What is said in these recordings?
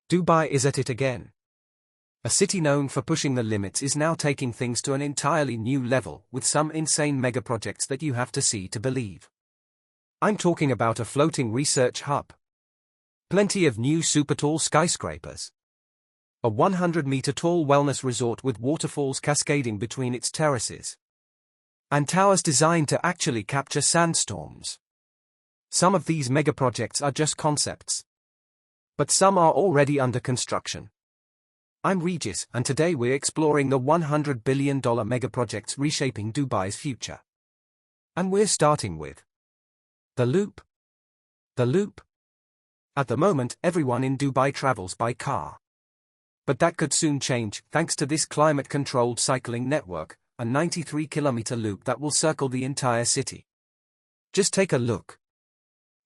Dubai is at it again. A city known for pushing the limits is now taking things to an entirely new level with some insane megaprojects that you have to see to believe. I'm talking about a floating research hub. Plenty of new super-tall skyscrapers. A 100-meter-tall wellness resort with waterfalls cascading between its terraces. And towers designed to actually capture sandstorms. Some of these megaprojects are just concepts. But some are already under construction. I'm Regis, and today we're exploring the $100 billion megaprojects reshaping Dubai's future. And we're starting with the Loop. The Loop. At the moment, everyone in Dubai travels by car. But that could soon change, thanks to this climate-controlled cycling network, a 93-kilometer loop that will circle the entire city. Just take a look.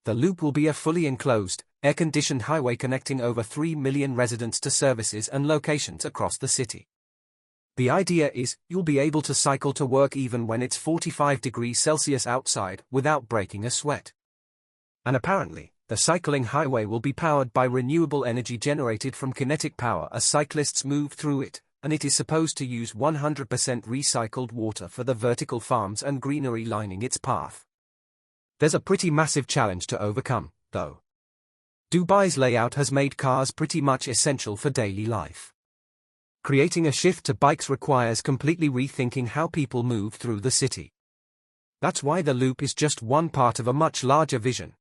The Loop will be a fully enclosed, air-conditioned highway connecting over 3 million residents to services and locations across the city. The idea is, you'll be able to cycle to work even when it's 45 degrees Celsius outside, without breaking a sweat. And apparently, the cycling highway will be powered by renewable energy generated from kinetic power as cyclists move through it, and it is supposed to use 100% recycled water for the vertical farms and greenery lining its path. There's a pretty massive challenge to overcome, though. Dubai's layout has made cars pretty much essential for daily life. Creating a shift to bikes requires completely rethinking how people move through the city. That's why the Loop is just one part of a much larger vision.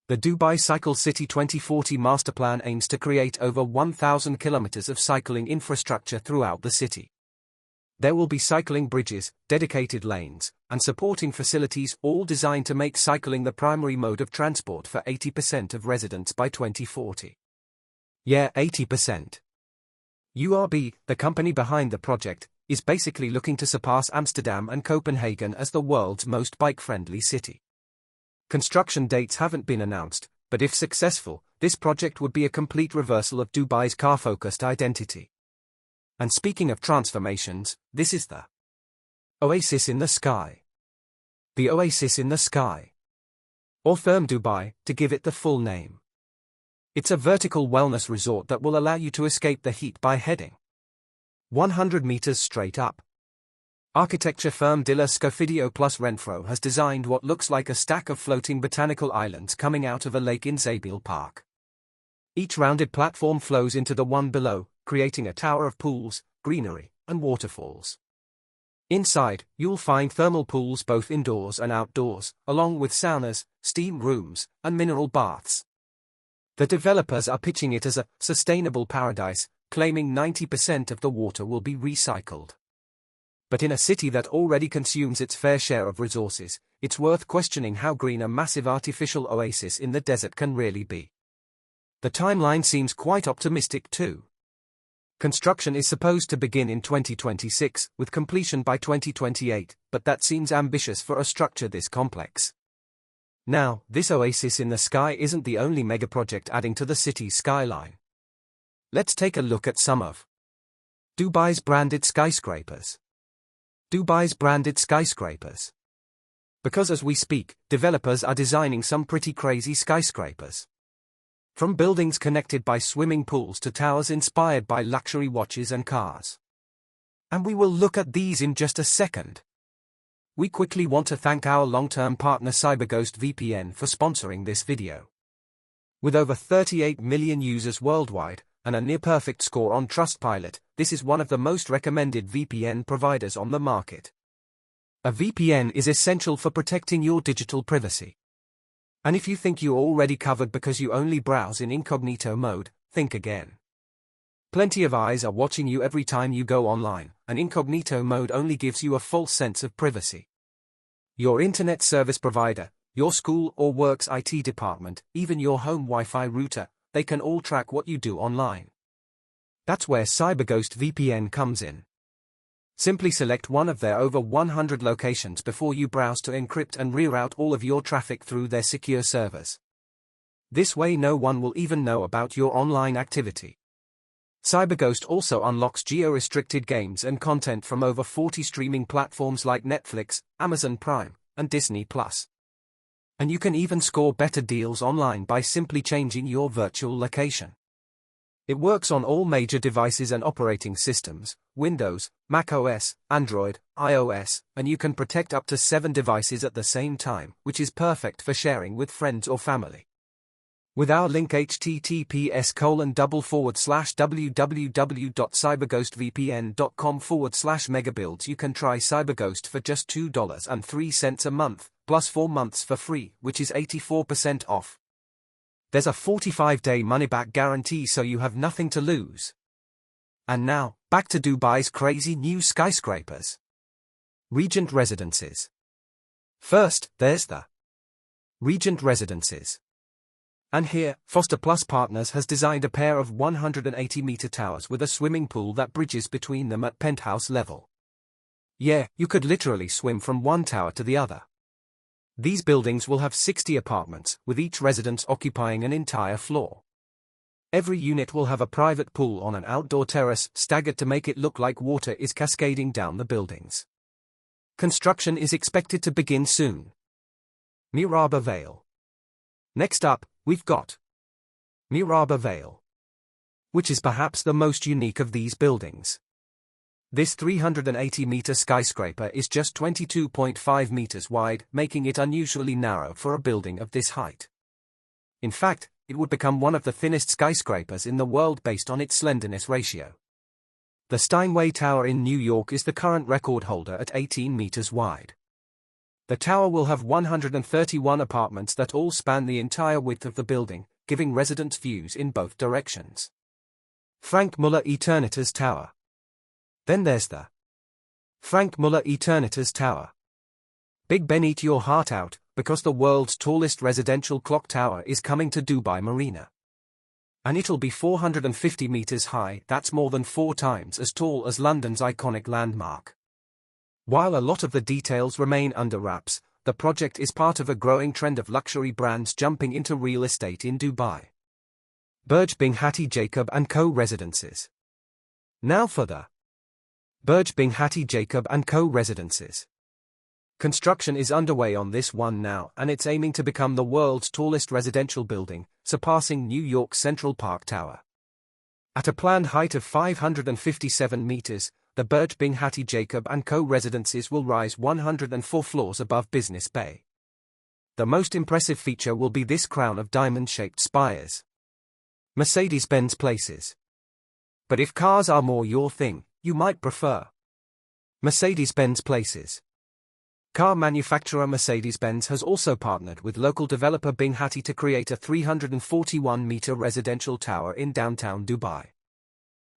The Dubai Cycle City 2040 master plan aims to create over 1,000 kilometers of cycling infrastructure throughout the city. There will be cycling bridges, dedicated lanes, and supporting facilities, all designed to make cycling the primary mode of transport for 80% of residents by 2040. Yeah, 80%. URB, the company behind the project, is basically looking to surpass Amsterdam and Copenhagen as the world's most bike-friendly city. Construction dates haven't been announced, but if successful, this project would be a complete reversal of Dubai's car-focused identity. And speaking of transformations, this is the Oasis in the Sky. The Oasis in the Sky. Or Therm Dubai, to give it the full name. It's a vertical wellness resort that will allow you to escape the heat by heading 100 meters straight up. Architecture firm de la Scofidio plus Renfro has designed what looks like a stack of floating botanical islands coming out of a lake in Zabil Park. Each rounded platform flows into the one below, creating a tower of pools, greenery, and waterfalls. Inside, you'll find thermal pools both indoors and outdoors, along with saunas, steam rooms, and mineral baths. The developers are pitching it as a sustainable paradise, claiming 90% of the water will be recycled. But in a city that already consumes its fair share of resources, it's worth questioning how green a massive artificial oasis in the desert can really be. The timeline seems quite optimistic too. Construction is supposed to begin in 2026, with completion by 2028, but that seems ambitious for a structure this complex. Now, this oasis in the sky isn't the only megaproject adding to the city's skyline. Let's take a look at some of Dubai's branded skyscrapers. Dubai's branded skyscrapers. Because as we speak, developers are designing some pretty crazy skyscrapers. From buildings connected by swimming pools to towers inspired by luxury watches and cars. And we will look at these in just a second. We quickly want to thank our long-term partner CyberGhost VPN for sponsoring this video. With over 38 million users worldwide, and a near-perfect score on Trustpilot, this is one of the most recommended VPN providers on the market. A VPN is essential for protecting your digital privacy. And if you think you're already covered because you only browse in incognito mode, think again. Plenty of eyes are watching you every time you go online, and incognito mode only gives you a false sense of privacy. Your internet service provider, your school or work's IT department, even your home Wi-Fi router, they can all track what you do online. That's where CyberGhost VPN comes in. Simply select one of their over 100 locations before you browse to encrypt and reroute all of your traffic through their secure servers. This way no one will even know about your online activity. CyberGhost also unlocks geo-restricted games and content from over 40 streaming platforms like Netflix, Amazon Prime, and Disney+. And you can even score better deals online by simply changing your virtual location. It works on all major devices and operating systems, Windows, Mac OS, Android, iOS, and you can protect up to 7 devices at the same time, which is perfect for sharing with friends or family. With our link https://www.cyberghostvpn.com/megabuilds you can try CyberGhost for just $2.03 a month, plus 4 months for free, which is 84% off. There's a 45-day money-back guarantee, so you have nothing to lose. And now, back to Dubai's crazy new skyscrapers. Regent Residences. First, there's the Regent Residences. And here, Foster Plus Partners has designed a pair of 180-meter towers with a swimming pool that bridges between them at penthouse level. Yeah, you could literally swim from one tower to the other. These buildings will have 60 apartments, with each residence occupying an entire floor. Every unit will have a private pool on an outdoor terrace, staggered to make it look like water is cascading down the buildings. Construction is expected to begin soon. Muraba Vale. Next up, we've got Muraba Vale, which is perhaps the most unique of these buildings. This 380-meter skyscraper is just 22.5 meters wide, making it unusually narrow for a building of this height. In fact, it would become one of the thinnest skyscrapers in the world based on its slenderness ratio. The Steinway Tower in New York is the current record holder at 18 meters wide. The tower will have 131 apartments that all span the entire width of the building, giving residents views in both directions. Frank Muller Eternitas Tower. Then there's the Frank Muller Eternitas Tower. Big Ben, eat your heart out, because the world's tallest residential clock tower is coming to Dubai Marina. And it'll be 450 meters high, that's more than 4 times as tall as London's iconic landmark. While a lot of the details remain under wraps, the project is part of a growing trend of luxury brands jumping into real estate in Dubai. Burj Bin Hattie Jacob & Co. Residences. Now for the Burj Bin Hattie Jacob & Co. Residences. Construction is underway on this one now, and it's aiming to become the world's tallest residential building, surpassing New York's Central Park Tower. At a planned height of 557 meters, the Burj Bin Hattie Jacob & Co. Residences will rise 104 floors above Business Bay. The most impressive feature will be this crown of diamond-shaped spires. Mercedes-Benz Places. But if cars are more your thing, you might prefer Mercedes-Benz Places. Car manufacturer Mercedes-Benz has also partnered with local developer Bin Hattie to create a 341-meter residential tower in downtown Dubai.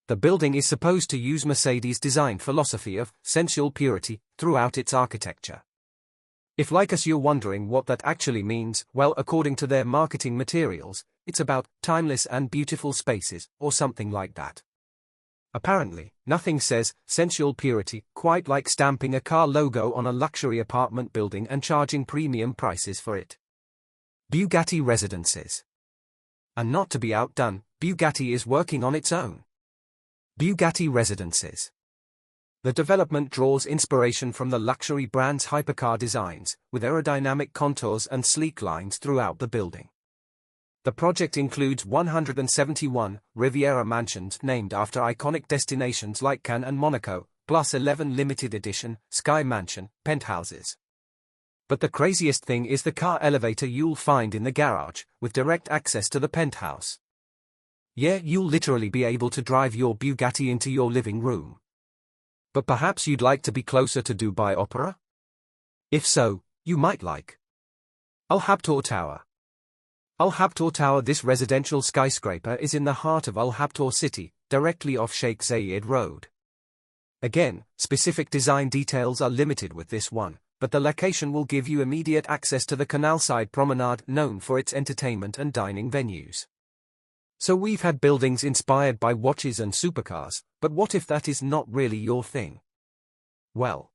The building is supposed to use Mercedes' design philosophy of sensual purity throughout its architecture. If like us you're wondering what that actually means, well, according to their marketing materials, it's about timeless and beautiful spaces, or something like that. Apparently, nothing says sensual purity quite like stamping a car logo on a luxury apartment building and charging premium prices for it. Bugatti Residences. And not to be outdone, Bugatti is working on its own. Bugatti Residences. The development draws inspiration from the luxury brand's hypercar designs, with aerodynamic contours and sleek lines throughout the building. The project includes 171 Riviera mansions named after iconic destinations like Cannes and Monaco, plus 11 limited edition Sky Mansion penthouses. But the craziest thing is the car elevator you'll find in the garage, with direct access to the penthouse. Yeah, you'll literally be able to drive your Bugatti into your living room. But perhaps you'd like to be closer to Dubai Opera? If so, you might like Al Habtoor Tower. Al Habtoor Tower. This residential skyscraper is in the heart of Al Habtoor city, directly off Sheikh Zayed Road. Again, specific design details are limited with this one, but the location will give you immediate access to the canal-side promenade known for its entertainment and dining venues. So we've had buildings inspired by watches and supercars, but what if that is not really your thing? Well,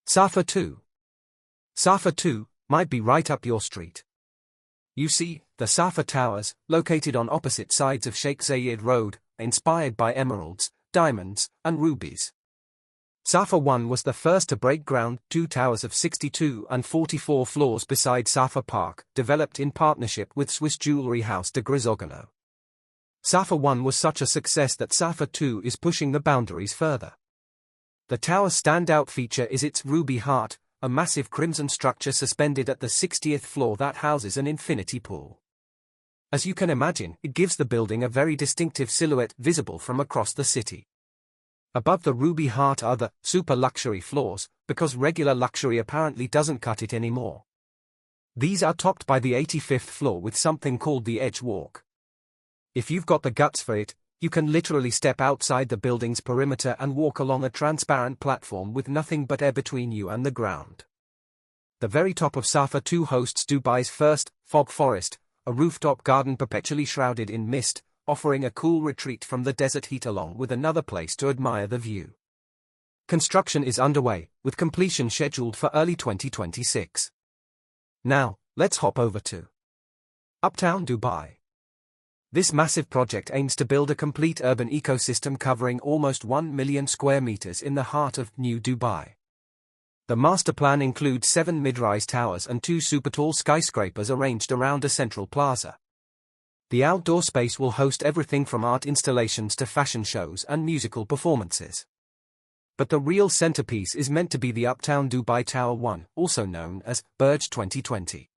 Safa 2. Safa 2 might be right up your street. You see, the Safa Towers, located on opposite sides of Sheikh Zayed Road, are inspired by emeralds, diamonds, and rubies. Safa 1 was the first to break ground, 2 towers of 62 and 44 floors beside Safa Park, developed in partnership with Swiss jewelry house de Grisogano. Safa 1 was such a success that Safa 2 is pushing the boundaries further. The tower's standout feature is its ruby heart, a massive crimson structure suspended at the 60th floor that houses an infinity pool. As you can imagine, it gives the building a very distinctive silhouette visible from across the city. Above the ruby heart are the super luxury floors, because regular luxury apparently doesn't cut it anymore. These are topped by the 85th floor with something called the Edge Walk. If you've got the guts for it, you can literally step outside the building's perimeter and walk along a transparent platform with nothing but air between you and the ground. The very top of Safa 2 hosts Dubai's first fog forest, a rooftop garden perpetually shrouded in mist, offering a cool retreat from the desert heat along with another place to admire the view. Construction is underway, with completion scheduled for early 2026. Now, let's hop over to Uptown Dubai. This massive project aims to build a complete urban ecosystem covering almost 1 million square meters in the heart of New Dubai. The master plan includes 7 mid-rise towers and 2 super-tall skyscrapers arranged around a central plaza. The outdoor space will host everything from art installations to fashion shows and musical performances. But the real centerpiece is meant to be the Uptown Dubai Tower 1, also known as Burj 2020.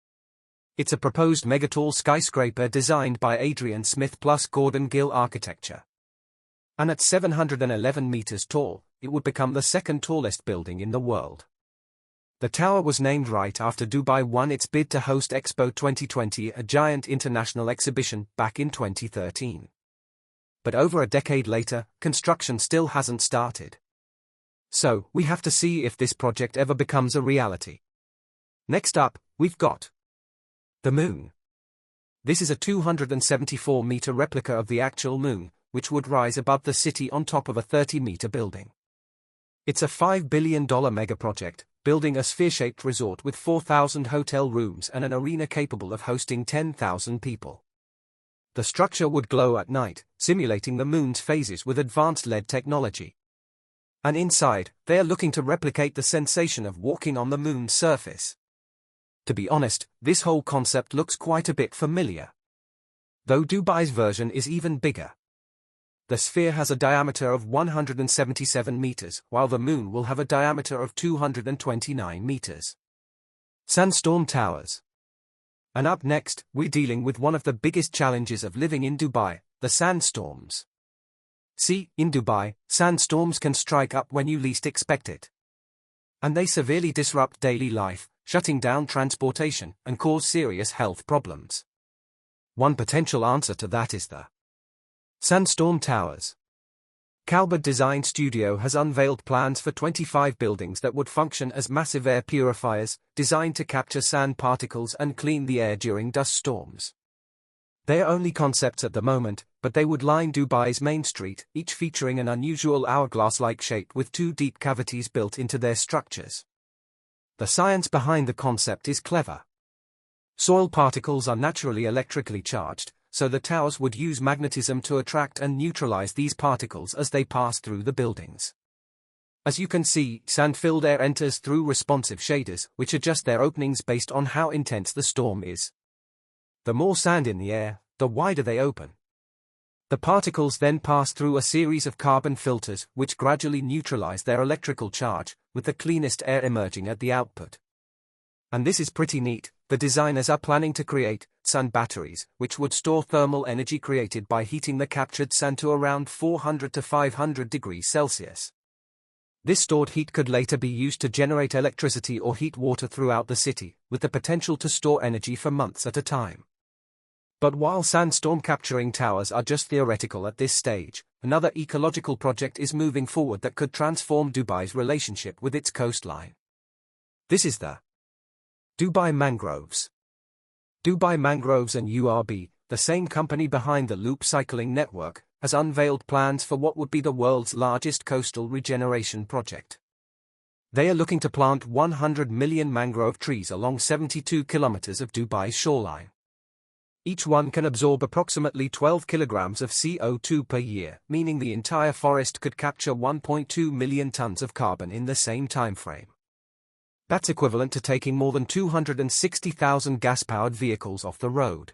It's a proposed megatall skyscraper designed by Adrian Smith plus Gordon Gill Architecture. And at 711 meters tall, it would become the second tallest building in the world. The tower was named right after Dubai won its bid to host Expo 2020, a giant international exhibition, back in 2013. But over a decade later, construction still hasn't started. So, we have to see if this project ever becomes a reality. Next up, we've got the Moon. This is a 274-meter replica of the actual Moon, which would rise above the city on top of a 30-meter building. It's a $5 billion megaproject, building a sphere-shaped resort with 4,000 hotel rooms and an arena capable of hosting 10,000 people. The structure would glow at night, simulating the Moon's phases with advanced LED technology. And inside, they are looking to replicate the sensation of walking on the Moon's surface. To be honest, this whole concept looks quite a bit familiar. Though Dubai's version is even bigger. The sphere has a diameter of 177 meters, while the Moon will have a diameter of 229 meters. Sandstorm Towers. And up next, we're dealing with one of the biggest challenges of living in Dubai, the sandstorms. See, in Dubai, sandstorms can strike up when you least expect it. And they severely disrupt daily life, shutting down transportation, and cause serious health problems. One potential answer to that is the Sandstorm Towers. Kalba Design Studio has unveiled plans for 25 buildings that would function as massive air purifiers, designed to capture sand particles and clean the air during dust storms. They are only concepts at the moment, but they would line Dubai's main street, each featuring an unusual hourglass-like shape with 2 deep cavities built into their structures. The science behind the concept is clever. Soil particles are naturally electrically charged, so the towers would use magnetism to attract and neutralize these particles as they pass through the buildings. As you can see, sand-filled air enters through responsive shaders, which adjust their openings based on how intense the storm is. The more sand in the air, the wider they open. The particles then pass through a series of carbon filters, which gradually neutralize their electrical charge, with the cleanest air emerging at the output. And this is pretty neat. The designers are planning to create sun batteries, which would store thermal energy created by heating the captured sand to around 400 to 500 degrees Celsius. This stored heat could later be used to generate electricity or heat water throughout the city, with the potential to store energy for months at a time. But while sandstorm capturing towers are just theoretical at this stage, another ecological project is moving forward that could transform Dubai's relationship with its coastline. This is the Dubai Mangroves. Dubai Mangroves and URB, the same company behind the Loop Cycling Network, has unveiled plans for what would be the world's largest coastal regeneration project. They are looking to plant 100 million mangrove trees along 72 kilometers of Dubai's shoreline. Each one can absorb approximately 12 kilograms of CO2 per year, meaning the entire forest could capture 1.2 million tons of carbon in the same time frame. That's equivalent to taking more than 260,000 gas-powered vehicles off the road.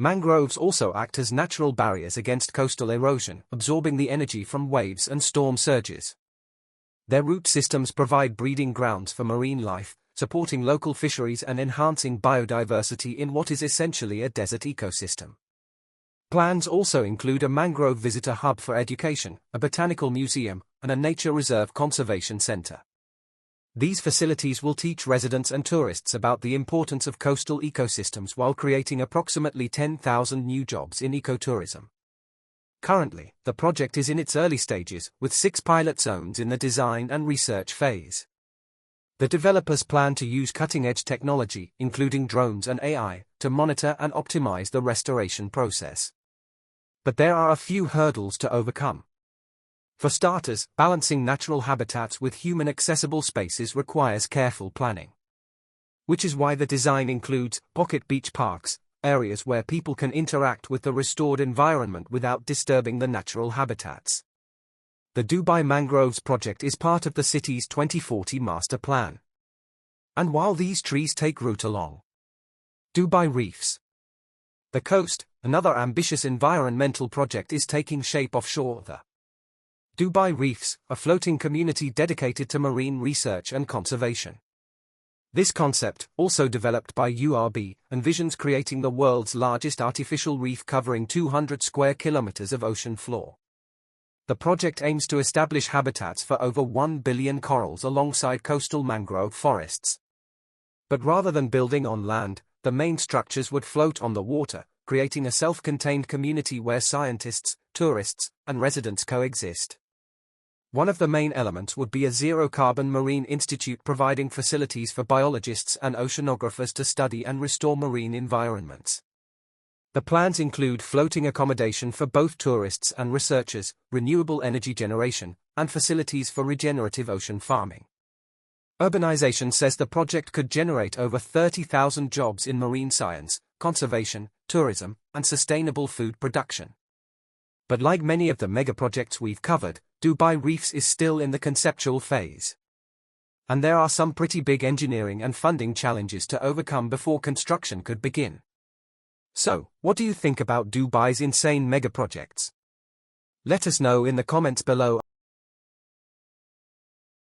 Mangroves also act as natural barriers against coastal erosion, absorbing the energy from waves and storm surges. Their root systems provide breeding grounds for marine life, supporting local fisheries and enhancing biodiversity in what is essentially a desert ecosystem. Plans also include a mangrove visitor hub for education, a botanical museum, and a nature reserve conservation center. These facilities will teach residents and tourists about the importance of coastal ecosystems while creating approximately 10,000 new jobs in ecotourism. Currently, the project is in its early stages, with 6 pilot zones in the design and research phase. The developers plan to use cutting-edge technology, including drones and AI, to monitor and optimize the restoration process. But there are a few hurdles to overcome. For starters, balancing natural habitats with human-accessible spaces requires careful planning. Which is why the design includes pocket beach parks, areas where people can interact with the restored environment without disturbing the natural habitats. The Dubai Mangroves project is part of the city's 2040 master plan. And while these trees take root along Dubai Reefs, the coast, another ambitious environmental project is taking shape offshore. The Dubai Reefs, a floating community dedicated to marine research and conservation. This concept, also developed by URB, envisions creating the world's largest artificial reef covering 200 square kilometers of ocean floor. The project aims to establish habitats for over 1 billion corals alongside coastal mangrove forests. But rather than building on land, the main structures would float on the water, creating a self-contained community where scientists, tourists, and residents coexist. One of the main elements would be a zero-carbon marine institute providing facilities for biologists and oceanographers to study and restore marine environments. The plans include floating accommodation for both tourists and researchers, renewable energy generation, and facilities for regenerative ocean farming. Urbanization says the project could generate over 30,000 jobs in marine science, conservation, tourism, and sustainable food production. But like many of the megaprojects we've covered, Dubai Reefs is still in the conceptual phase. And there are some pretty big engineering and funding challenges to overcome before construction could begin. So, what do you think about Dubai's insane megaprojects? Let us know in the comments below.